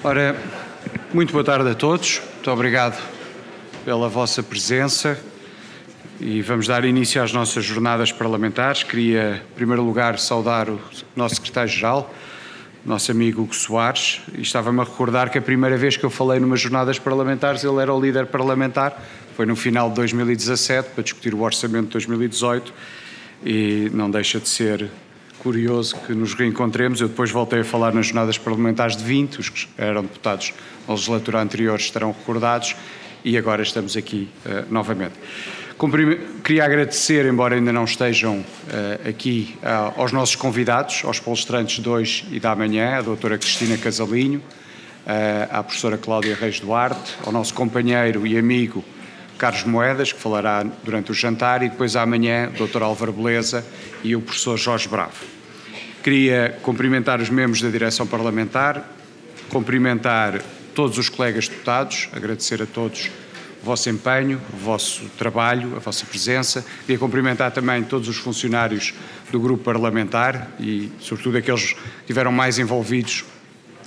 Ora, muito boa tarde a todos, muito obrigado pela vossa presença e vamos dar início às nossas jornadas parlamentares. Queria, em primeiro lugar, saudar o nosso secretário-geral, nosso amigo Hugo Soares, e estava-me a recordar que a primeira vez que eu falei numas jornadas parlamentares ele era o líder parlamentar, foi no final de 2017, para discutir o orçamento de 2018, e não deixa de ser curioso que nos reencontremos. Eu depois voltei a falar nas jornadas parlamentares de 20, os que eram deputados na legislatura anterior estarão recordados, e agora estamos aqui novamente. Queria agradecer, embora ainda não estejam aqui, aos nossos convidados, aos palestrantes de hoje e da manhã, a doutora Cristina Casalinho, à professora Cláudia Reis Duarte, ao nosso companheiro e amigo Carlos Moedas, que falará durante o jantar, e depois amanhã o Dr. Álvaro Beleza e o professor Jorge Bravo. Queria cumprimentar os membros da direção parlamentar, cumprimentar todos os colegas deputados, agradecer a todos o vosso empenho, o vosso trabalho, a vossa presença. Queria cumprimentar também todos os funcionários do grupo parlamentar e, sobretudo, aqueles que estiveram mais envolvidos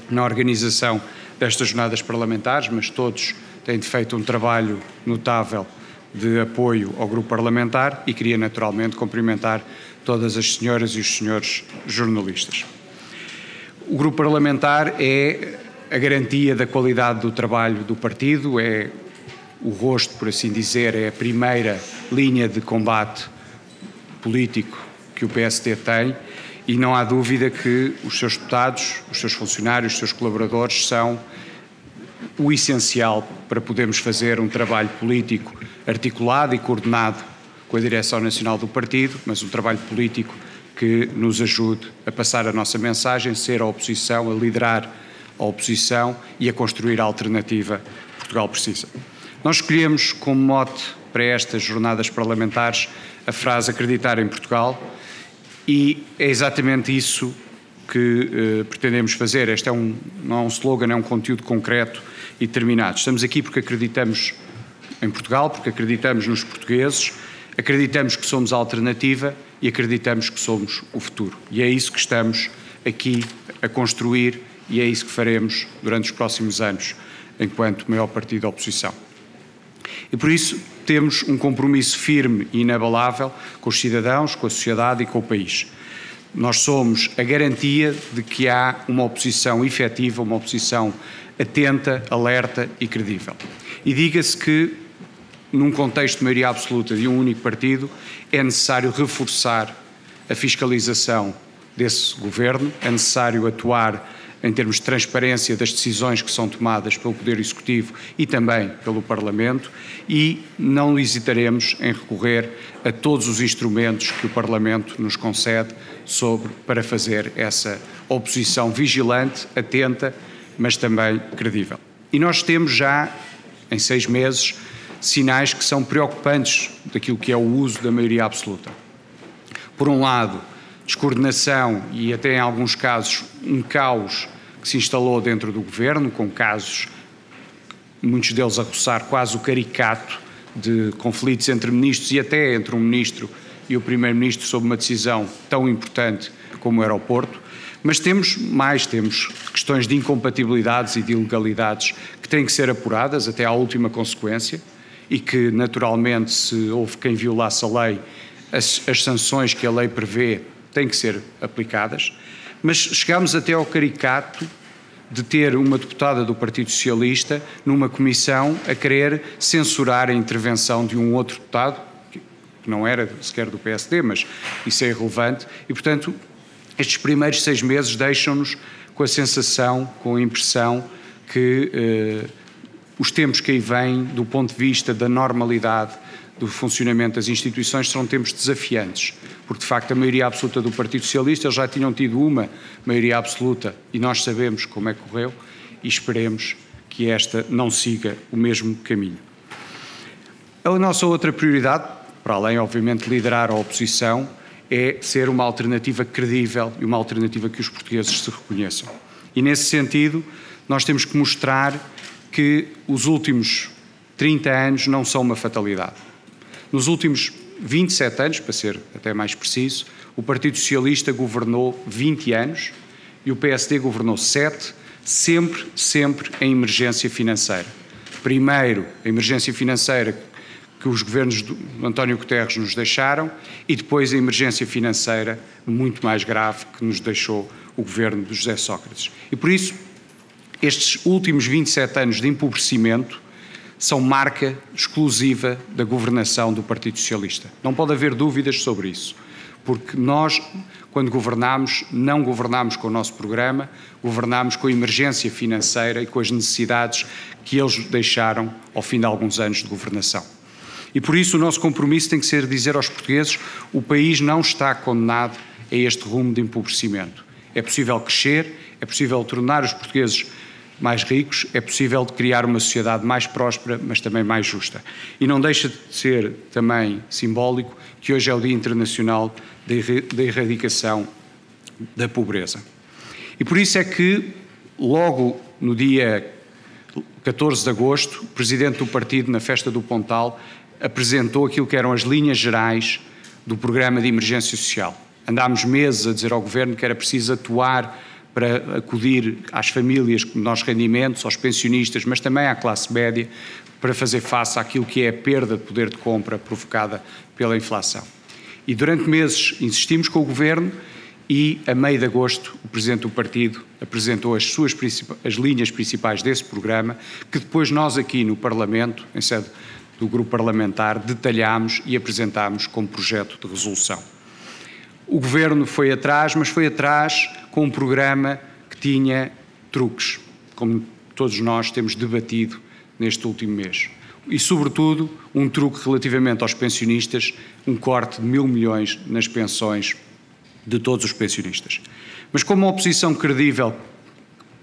na organização destas jornadas parlamentares, mas todos têm feito um trabalho notável de apoio ao grupo parlamentar, e queria naturalmente cumprimentar todas as senhoras e os senhores jornalistas. O grupo parlamentar é a garantia da qualidade do trabalho do partido, é o rosto, por assim dizer, é a primeira linha de combate político que o PSD tem, e não há dúvida que os seus deputados, os seus funcionários, os seus colaboradores são o essencial para podermos fazer um trabalho político articulado e coordenado com a direção nacional do partido, mas um trabalho político que nos ajude a passar a nossa mensagem, ser a oposição, a liderar a oposição e a construir a alternativa que Portugal precisa. Nós escolhemos como mote para estas jornadas parlamentares a frase "acreditar em Portugal", e é exatamente isso que pretendemos fazer. Este não é um slogan, é um conteúdo concreto e determinado. Estamos aqui porque acreditamos em Portugal, porque acreditamos nos portugueses, acreditamos que somos a alternativa e acreditamos que somos o futuro. E é isso que estamos aqui a construir, e é isso que faremos durante os próximos anos, enquanto maior partido da oposição. E por isso temos um compromisso firme e inabalável com os cidadãos, com a sociedade e com o país. Nós somos a garantia de que há uma oposição efetiva, uma oposição atenta, alerta e credível. E diga-se que, num contexto de maioria absoluta de um único partido, é necessário reforçar a fiscalização desse governo, é necessário atuar em termos de transparência das decisões que são tomadas pelo Poder Executivo e também pelo Parlamento, e não hesitaremos em recorrer a todos os instrumentos que o Parlamento nos concede para fazer essa oposição vigilante, atenta, mas também credível. E nós temos já, em 6 meses, sinais que são preocupantes daquilo que é o uso da maioria absoluta. Por um lado, descoordenação e até em alguns casos um caos que se instalou dentro do governo, com casos, muitos deles a roçar quase o caricato de conflitos entre ministros e até entre um ministro e o primeiro-ministro sobre uma decisão tão importante como o aeroporto. Mas temos questões de incompatibilidades e de ilegalidades que têm que ser apuradas até à última consequência, e que, naturalmente, se houve quem violasse a lei, as sanções que a lei prevê têm que ser aplicadas. Mas chegámos até ao caricato de ter uma deputada do Partido Socialista numa comissão a querer censurar a intervenção de um outro deputado, que não era sequer do PSD, mas isso é irrelevante, e, portanto, estes primeiros 6 meses deixam-nos com a sensação, com a impressão que os tempos que aí vêm, do ponto de vista da normalidade do funcionamento das instituições, serão tempos desafiantes, porque de facto a maioria absoluta do Partido Socialista, eles já tinham tido uma maioria absoluta e nós sabemos como é que correu, e esperemos que esta não siga o mesmo caminho. A nossa outra prioridade, para além obviamente de liderar a oposição, é ser uma alternativa credível e uma alternativa que os portugueses se reconheçam. E nesse sentido, nós temos que mostrar que os últimos 30 anos não são uma fatalidade. Nos últimos 27 anos, para ser até mais preciso, o Partido Socialista governou 20 anos e o PSD governou 7, sempre em emergência financeira. Primeiro, a emergência financeira que os governos de António Guterres nos deixaram e depois a emergência financeira muito mais grave que nos deixou o governo de José Sócrates. E por isso, estes últimos 27 anos de empobrecimento são marca exclusiva da governação do Partido Socialista. Não pode haver dúvidas sobre isso, porque nós, quando governamos, não governamos com o nosso programa, governamos com a emergência financeira e com as necessidades que eles deixaram ao fim de alguns anos de governação. E por isso o nosso compromisso tem que ser dizer aos portugueses: o país não está condenado a este rumo de empobrecimento. É possível crescer, é possível tornar os portugueses mais ricos, é possível criar uma sociedade mais próspera, mas também mais justa. E não deixa de ser também simbólico que hoje é o Dia Internacional da Erradicação da Pobreza. E por isso é que, logo no dia 14 de agosto, o Presidente do Partido, na Festa do Pontal, apresentou aquilo que eram as linhas gerais do Programa de Emergência Social. Andámos meses a dizer ao Governo que era preciso atuar para acudir às famílias com menores rendimentos, aos pensionistas, mas também à classe média, para fazer face àquilo que é a perda de poder de compra provocada pela inflação. E durante meses insistimos com o Governo e, a meio de agosto, o Presidente do Partido apresentou as linhas principais desse programa, que depois nós aqui no Parlamento, em sede do Grupo Parlamentar, detalhámos e apresentámos como projeto de resolução. O Governo foi atrás, mas foi atrás com um programa que tinha truques, como todos nós temos debatido neste último mês. E, sobretudo, um truque relativamente aos pensionistas, um corte de 1.000 milhões nas pensões de todos os pensionistas. Mas como uma oposição credível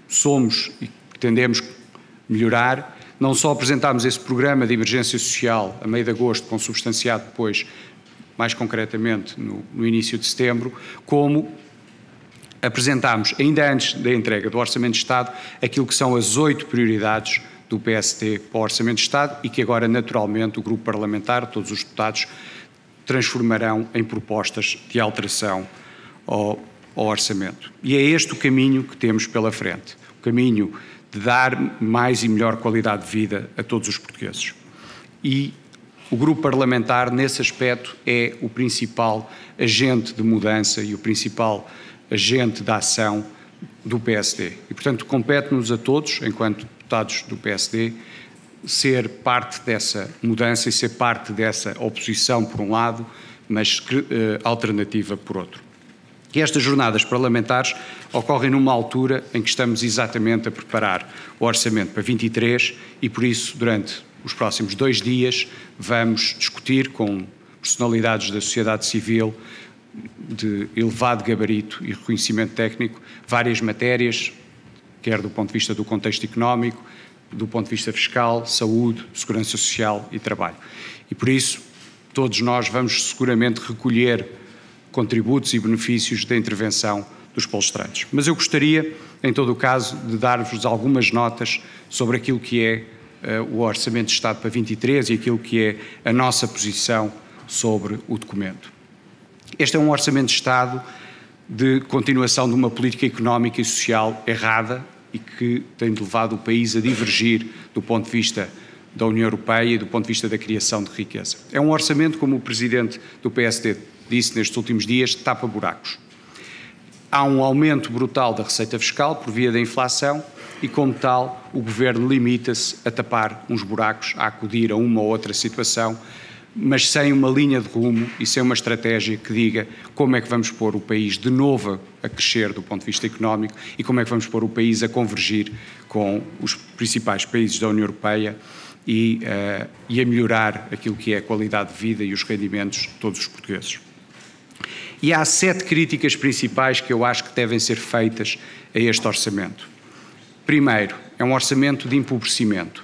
somos e pretendemos melhorar, não só apresentámos esse programa de emergência social a meio de agosto, consubstanciado depois, mais concretamente, no início de setembro, como apresentámos, ainda antes da entrega do Orçamento de Estado, aquilo que são as 8 prioridades do PST para o Orçamento de Estado e que agora, naturalmente, o Grupo Parlamentar, todos os deputados, transformarão em propostas de alteração ao Orçamento. E é este o caminho que temos pela frente, o caminho de dar mais e melhor qualidade de vida a todos os portugueses. E o Grupo Parlamentar, nesse aspecto, é o principal agente de mudança e o principal agente de ação do PSD. E, portanto, compete-nos a todos, enquanto deputados do PSD, ser parte dessa mudança e ser parte dessa oposição, por um lado, mas alternativa, por outro. E estas jornadas parlamentares ocorrem numa altura em que estamos exatamente a preparar o orçamento para 23 e, por isso, durante os próximos 2 dias, vamos discutir com personalidades da sociedade civil de elevado gabarito e reconhecimento técnico várias matérias, quer do ponto de vista do contexto económico, do ponto de vista fiscal, saúde, segurança social e trabalho. E, por isso, todos nós vamos seguramente recolher contributos e benefícios da intervenção dos palestrantes. Mas eu gostaria, em todo o caso, de dar-vos algumas notas sobre aquilo que é o Orçamento de Estado para 23 e aquilo que é a nossa posição sobre o documento. Este é um Orçamento de Estado de continuação de uma política económica e social errada e que tem levado o país a divergir do ponto de vista da União Europeia e do ponto de vista da criação de riqueza. É um orçamento, como o Presidente do PSD disse nestes últimos dias, tapa buracos. Há um aumento brutal da receita fiscal por via da inflação e, como tal, o Governo limita-se a tapar uns buracos, a acudir a uma ou outra situação, mas sem uma linha de rumo e sem uma estratégia que diga como é que vamos pôr o país de novo a crescer do ponto de vista económico e como é que vamos pôr o país a convergir com os principais países da União Europeia e a melhorar aquilo que é a qualidade de vida e os rendimentos de todos os portugueses. E há 7 críticas principais que eu acho que devem ser feitas a este orçamento. Primeiro, é um orçamento de empobrecimento.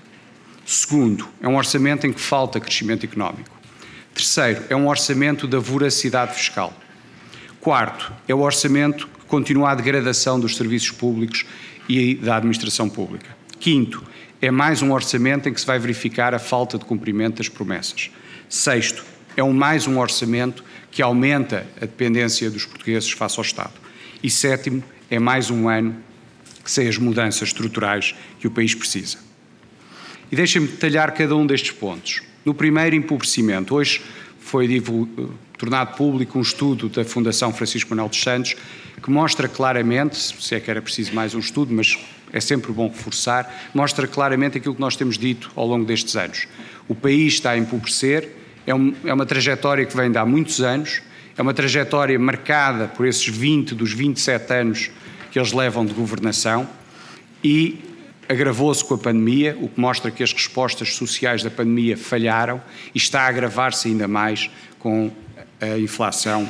Segundo, é um orçamento em que falta crescimento económico. Terceiro, é um orçamento da voracidade fiscal. Quarto, é o orçamento que continua a degradação dos serviços públicos e da administração pública. Quinto, é mais um orçamento em que se vai verificar a falta de cumprimento das promessas. Sexto, é mais um orçamento que aumenta a dependência dos portugueses face ao Estado. E sétimo, é mais um ano sem as mudanças estruturais que o país precisa. E deixem-me detalhar cada um destes pontos. No primeiro, empobrecimento. Hoje foi tornado público um estudo da Fundação Francisco Manuel dos Santos que mostra claramente, se é que era preciso mais um estudo, mas é sempre bom reforçar, mostra claramente aquilo que nós temos dito ao longo destes anos. O país está a empobrecer, é uma trajetória que vem de há muitos anos, é uma trajetória marcada por esses 20 dos 27 anos que eles levam de governação e agravou-se com a pandemia, o que mostra que as respostas sociais da pandemia falharam e está a agravar-se ainda mais com a inflação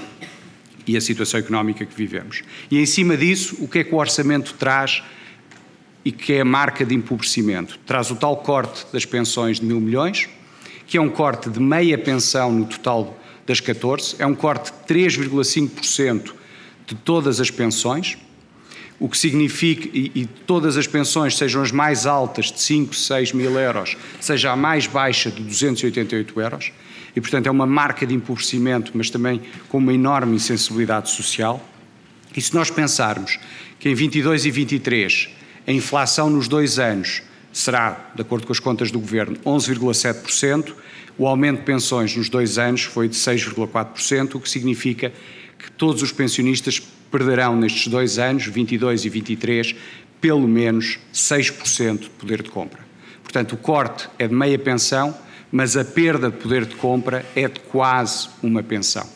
e a situação económica que vivemos. E em cima disso, o que é que o orçamento traz e que é a marca de empobrecimento? Traz o tal corte das pensões de 1.000 milhões, que é um corte de meia pensão no total das 14, é um corte de 3,5% de todas as pensões, o que significa, e todas as pensões, sejam as mais altas de 5, 6 mil euros, seja a mais baixa de 288 euros, e portanto é uma marca de empobrecimento, mas também com uma enorme insensibilidade social. E se nós pensarmos que em 22 e 23 a inflação nos 2 anos será, de acordo com as contas do Governo, 11,7%, o aumento de pensões nos 2 anos foi de 6,4%, o que significa que todos os pensionistas perderão nestes 2 anos, 22 e 23, pelo menos 6% de poder de compra. Portanto, o corte é de meia pensão, mas a perda de poder de compra é de quase uma pensão.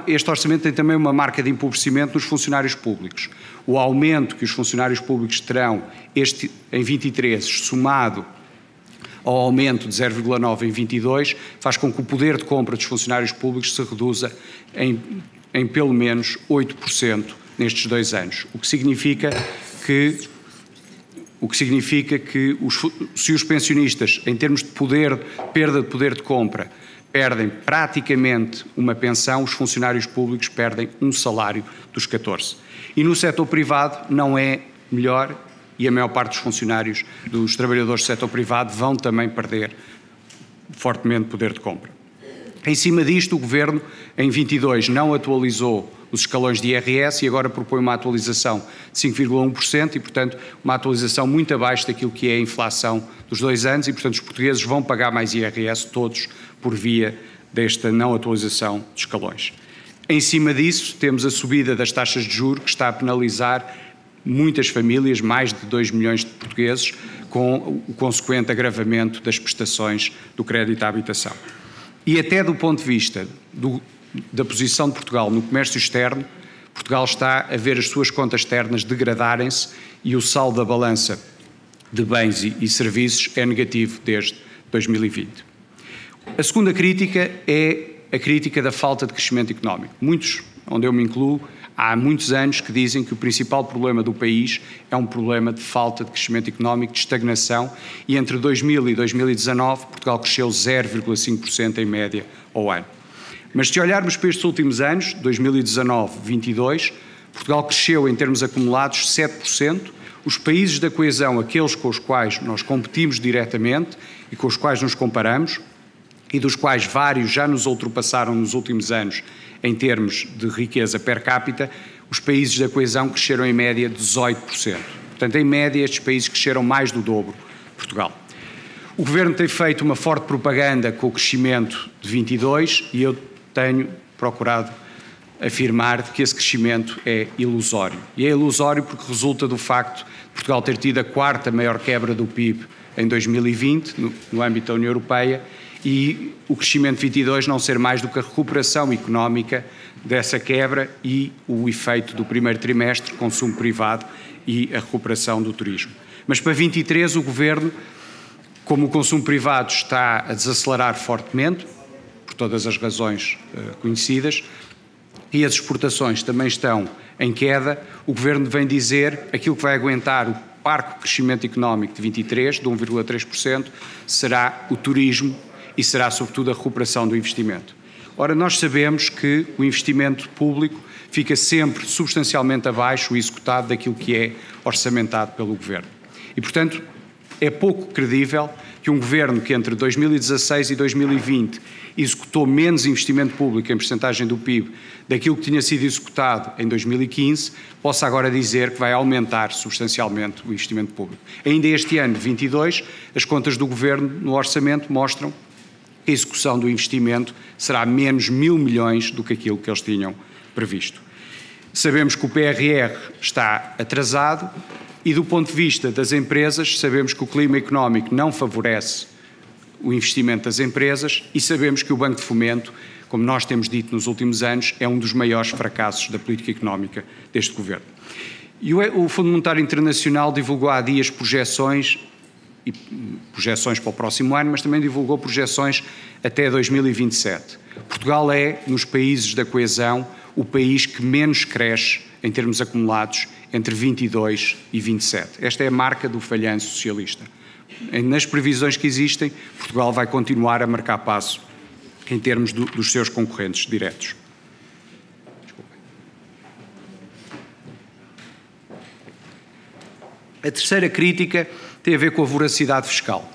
Este orçamento tem também uma marca de empobrecimento nos funcionários públicos. O aumento que os funcionários públicos terão em 23, somado ao aumento de 0,9 em 22, faz com que o poder de compra dos funcionários públicos se reduza em pelo menos 8% nestes 2 anos, o que significa que se os pensionistas, em termos de perda de poder de compra, perdem praticamente uma pensão, os funcionários públicos perdem um salário dos 14. E no setor privado não é melhor, e a maior parte dos funcionários, dos trabalhadores do setor privado, vão também perder fortemente poder de compra. Em cima disto, o Governo, em 22, não atualizou os escalões de IRS e agora propõe uma atualização de 5,1% e, portanto, uma atualização muito abaixo daquilo que é a inflação dos 2 anos e, portanto, os portugueses vão pagar mais IRS todos por via desta não atualização de escalões. Em cima disso, temos a subida das taxas de juros que está a penalizar muitas famílias, mais de 2 milhões de portugueses, com o consequente agravamento das prestações do crédito à habitação. E até do ponto de vista da posição de Portugal no comércio externo, Portugal está a ver as suas contas externas degradarem-se e o saldo da balança de bens e serviços é negativo desde 2020. A segunda crítica é a crítica da falta de crescimento económico. Muitos, onde eu me incluo, há muitos anos que dizem que o principal problema do país é um problema de falta de crescimento económico, de estagnação, e entre 2000 e 2019 Portugal cresceu 0,5% em média ao ano. Mas se olharmos para estes últimos anos, 2019-22, Portugal cresceu em termos acumulados 7%, os países da coesão, aqueles com os quais nós competimos diretamente e com os quais nos comparamos, e dos quais vários já nos ultrapassaram nos últimos anos em termos de riqueza per capita, os países da coesão cresceram em média 18%. Portanto, em média, estes países cresceram mais do dobro de Portugal. O Governo tem feito uma forte propaganda com o crescimento de 22 e eu tenho procurado afirmar que esse crescimento é ilusório. E é ilusório porque resulta do facto de Portugal ter tido a 4ª maior quebra do PIB em 2020, no âmbito da União Europeia, e o crescimento de 22 não ser mais do que a recuperação económica dessa quebra e o efeito do primeiro trimestre, consumo privado e a recuperação do turismo. Mas para 23 o Governo, como o consumo privado está a desacelerar fortemente, por todas as razões conhecidas, e as exportações também estão em queda, o Governo vem dizer aquilo que vai aguentar o parco crescimento económico de 23, de 1,3%, será o turismo e será sobretudo a recuperação do investimento. Ora, nós sabemos que o investimento público fica sempre substancialmente abaixo, o executado, daquilo que é orçamentado pelo Governo. E, portanto, É pouco credível que um governo que entre 2016 e 2020 executou menos investimento público em percentagem do PIB daquilo que tinha sido executado em 2015, possa agora dizer que vai aumentar substancialmente o investimento público. Ainda este ano, de 22, as contas do governo no orçamento mostram que a execução do investimento será menos 1.000 milhões do que aquilo que eles tinham previsto. Sabemos que o PRR está atrasado e, do ponto de vista das empresas, sabemos que o clima económico não favorece o investimento das empresas e sabemos que o Banco de Fomento, como nós temos dito nos últimos anos, é um dos maiores fracassos da política económica deste governo. E o Fundo Monetário Internacional divulgou há dias projeções para o próximo ano, mas também divulgou projeções até 2027. Portugal é, nos países da coesão, o país que menos cresce em termos acumulados entre 22 e 27. Esta é a marca do falhanço socialista. Nas previsões que existem, Portugal vai continuar a marcar passo em termos dos seus concorrentes diretos. A terceira crítica tem a ver com a voracidade fiscal.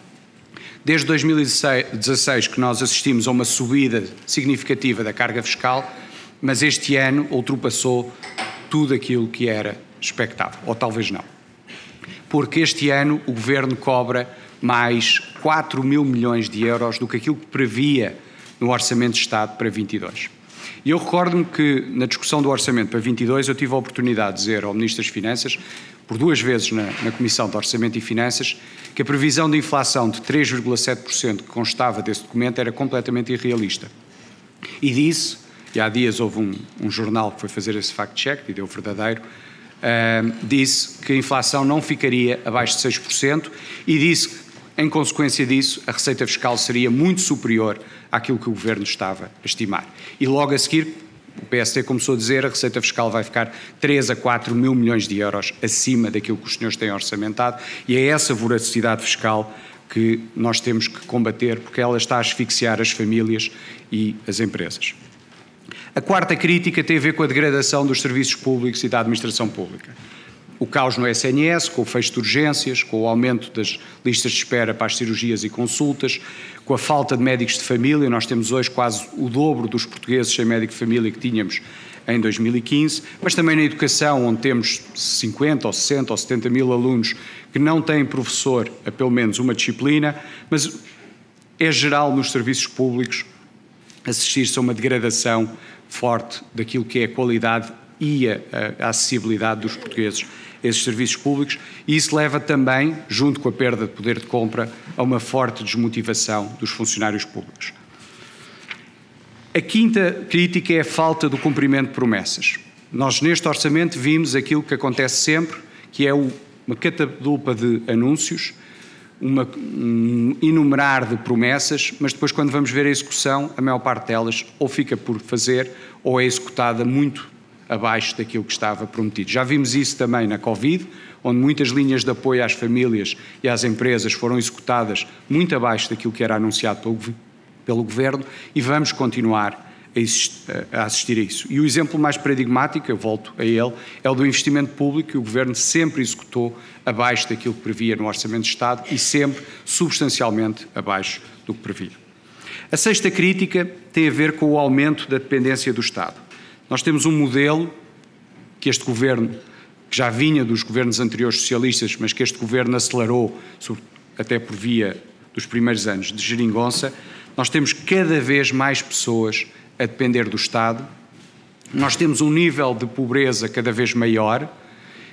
Desde 2016 que nós assistimos a uma subida significativa da carga fiscal, mas este ano ultrapassou tudo aquilo que era expectável, ou talvez não. Porque este ano o Governo cobra mais 4.000 milhões de euros do que aquilo que previa no Orçamento de Estado para 22. E eu recordo-me que na discussão do Orçamento para 22 eu tive a oportunidade de dizer ao Ministro das Finanças, por 2 vezes na Comissão de Orçamento e Finanças, que a previsão de inflação de 3,7% que constava desse documento era completamente irrealista. E disse, e há dias houve um jornal que foi fazer esse fact-check e deu verdadeiro, disse que a inflação não ficaria abaixo de 6% e disse que, em consequência disso, a receita fiscal seria muito superior àquilo que o Governo estava a estimar. E logo a seguir, o PSD começou a dizer que a receita fiscal vai ficar 3 a 4 mil milhões de euros acima daquilo que os senhores têm orçamentado, e é essa voracidade fiscal que nós temos que combater, porque ela está a asfixiar as famílias e as empresas. A quarta crítica tem a ver com a degradação dos serviços públicos e da administração pública. O caos no SNS, com o fecho de urgências, com o aumento das listas de espera para as cirurgias e consultas, com a falta de médicos de família. Nós temos hoje quase o dobro dos portugueses sem médico de família que tínhamos em 2015, mas também na educação, onde temos 50 ou 60 ou 70 mil alunos que não têm professor a pelo menos uma disciplina, mas é geral nos serviços públicos assistir-se a uma degradação forte daquilo que é a qualidade e a acessibilidade dos portugueses a esses serviços públicos, e isso leva também, junto com a perda de poder de compra, a uma forte desmotivação dos funcionários públicos. A quinta crítica é a falta do cumprimento de promessas. Nós, neste orçamento, vimos aquilo que acontece sempre, que é uma catadupa de anúncios, um enumerar de promessas, mas depois, quando vamos ver a execução, a maior parte delas ou fica por fazer ou é executada muito abaixo daquilo que estava prometido. Já vimos isso também na Covid, onde muitas linhas de apoio às famílias e às empresas foram executadas muito abaixo daquilo que era anunciado pelo Governo, e vamos continuar a assistir a isso. E o exemplo mais paradigmático, eu volto a ele, é o do investimento público, que o Governo sempre executou abaixo daquilo que previa no Orçamento de Estado e sempre substancialmente abaixo do que previa. A sexta crítica tem a ver com o aumento da dependência do Estado. Nós temos um modelo que este Governo, que já vinha dos governos anteriores socialistas, mas que este Governo acelerou, até por via dos primeiros anos de geringonça. Nós temos cada vez mais pessoas a depender do Estado, nós temos um nível de pobreza cada vez maior,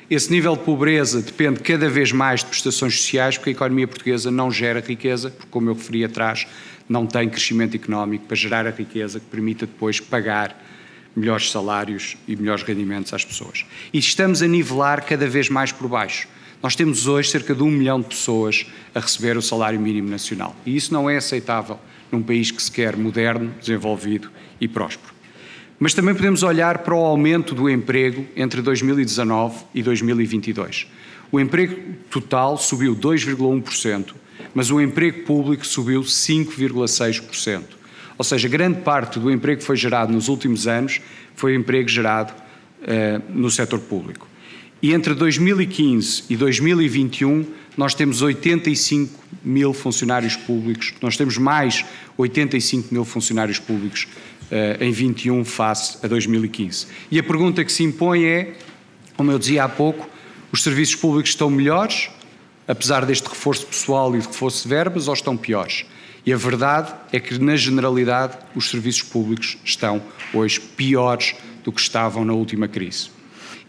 esse nível de pobreza depende cada vez mais de prestações sociais, porque a economia portuguesa não gera riqueza, porque, como eu referi atrás, não tem crescimento económico para gerar a riqueza que permita depois pagar melhores salários e melhores rendimentos às pessoas. E estamos a nivelar cada vez mais por baixo. Nós temos hoje cerca de 1 milhão de pessoas a receber o salário mínimo nacional. E isso não é aceitável num país que se quer moderno, desenvolvido e próspero. Mas também podemos olhar para o aumento do emprego entre 2019 e 2022. O emprego total subiu 2,1%, mas o emprego público subiu 5,6%. Ou seja, grande parte do emprego que foi gerado nos últimos anos foi emprego gerado no setor público. E entre 2015 e 2021, nós temos 85 mil funcionários públicos, nós temos mais 85 mil funcionários públicos em 21 face a 2015. E a pergunta que se impõe é, como eu dizia há pouco, os serviços públicos estão melhores, apesar deste reforço pessoal e de reforço de verbas, ou estão piores? E a verdade é que, na generalidade, os serviços públicos estão hoje piores do que estavam na última crise.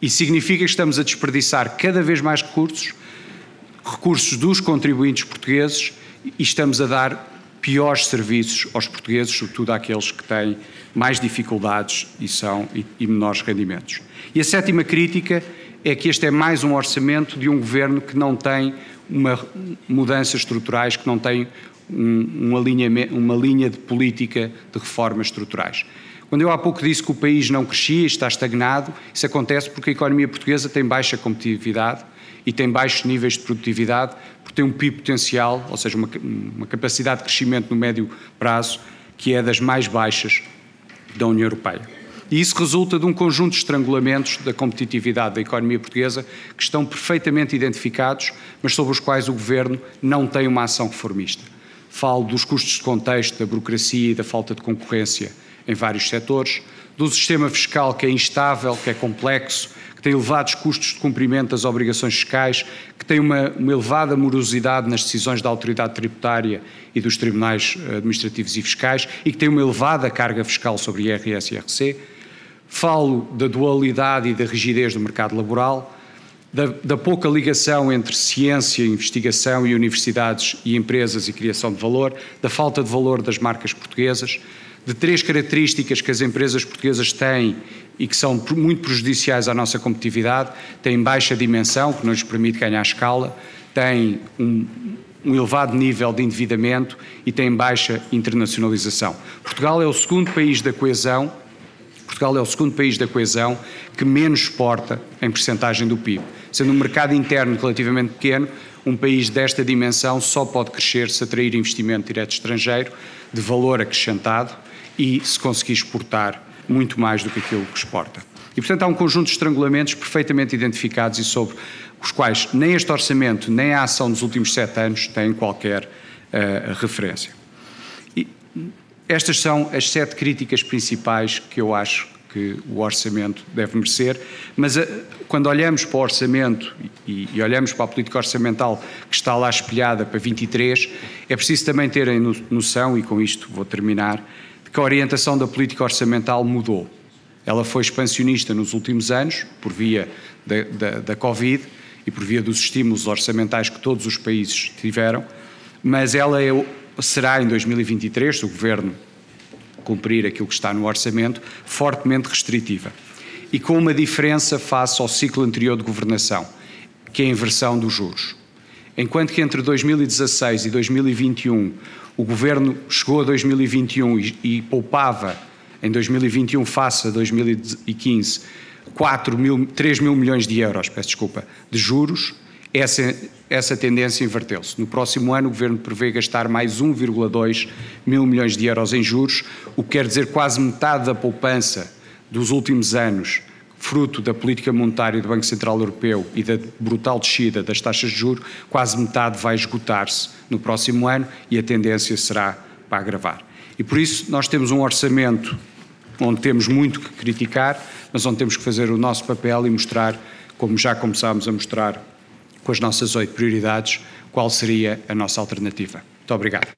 E significa que estamos a desperdiçar cada vez mais recursos dos contribuintes portugueses e estamos a dar piores serviços aos portugueses, sobretudo àqueles que têm mais dificuldades e menores rendimentos. E a sétima crítica é que este é mais um orçamento de um governo que não tem mudanças estruturais, que não tem uma linha de política de reformas estruturais. Quando eu há pouco disse que o país não crescia e está estagnado, isso acontece porque a economia portuguesa tem baixa competitividade e tem baixos níveis de produtividade, porque tem um PIB potencial, ou seja, uma capacidade de crescimento no médio prazo, que é das mais baixas da União Europeia. E isso resulta de um conjunto de estrangulamentos da competitividade da economia portuguesa que estão perfeitamente identificados, mas sobre os quais o Governo não tem uma ação reformista. Falo dos custos de contexto, da burocracia e da falta de concorrência em vários setores, do sistema fiscal que é instável, que é complexo, que tem elevados custos de cumprimento das obrigações fiscais, que tem uma elevada morosidade nas decisões da autoridade tributária e dos tribunais administrativos e fiscais e que tem uma elevada carga fiscal sobre IRS e IRC. Falo da dualidade e da rigidez do mercado laboral, da pouca ligação entre ciência, investigação e universidades e empresas e criação de valor, da falta de valor das marcas portuguesas, de três características que as empresas portuguesas têm e que são muito prejudiciais à nossa competitividade: têm baixa dimensão, que não lhes permite ganhar escala, têm um elevado nível de endividamento e têm baixa internacionalização. Portugal é o segundo país da coesão que menos exporta em percentagem do PIB. Sendo um mercado interno relativamente pequeno, um país desta dimensão só pode crescer se atrair investimento direto estrangeiro de valor acrescentado e se conseguir exportar muito mais do que aquilo que exporta. E, portanto, há um conjunto de estrangulamentos perfeitamente identificados e sobre os quais nem este orçamento nem a ação dos últimos 7 anos têm qualquer referência. E estas são as 7 críticas principais que eu acho que o orçamento deve merecer, mas quando olhamos para o orçamento e olhamos para a política orçamental que está lá espelhada para 23, é preciso também terem noção, e com isto vou terminar, de que a orientação da política orçamental mudou. Ela foi expansionista nos últimos anos, por via da Covid e por via dos estímulos orçamentais que todos os países tiveram, mas ela será em 2023, se o Governo cumprir aquilo que está no orçamento, fortemente restritiva. E com uma diferença face ao ciclo anterior de governação, que é a inversão dos juros. Enquanto que entre 2016 e 2021 o Governo chegou a 2021 e poupava em 2021 face a 2015 3 mil milhões de euros, de juros, essa tendência inverteu-se. No próximo ano o Governo prevê gastar mais 1,2 mil milhões de euros em juros, o que quer dizer quase metade da poupança dos últimos anos, fruto da política monetária do Banco Central Europeu e da brutal descida das taxas de juros, quase metade vai esgotar-se no próximo ano e a tendência será para agravar. E por isso nós temos um orçamento onde temos muito que criticar, mas onde temos que fazer o nosso papel e mostrar, como já começámos a mostrar com as nossas 8 prioridades, qual seria a nossa alternativa. Muito obrigado.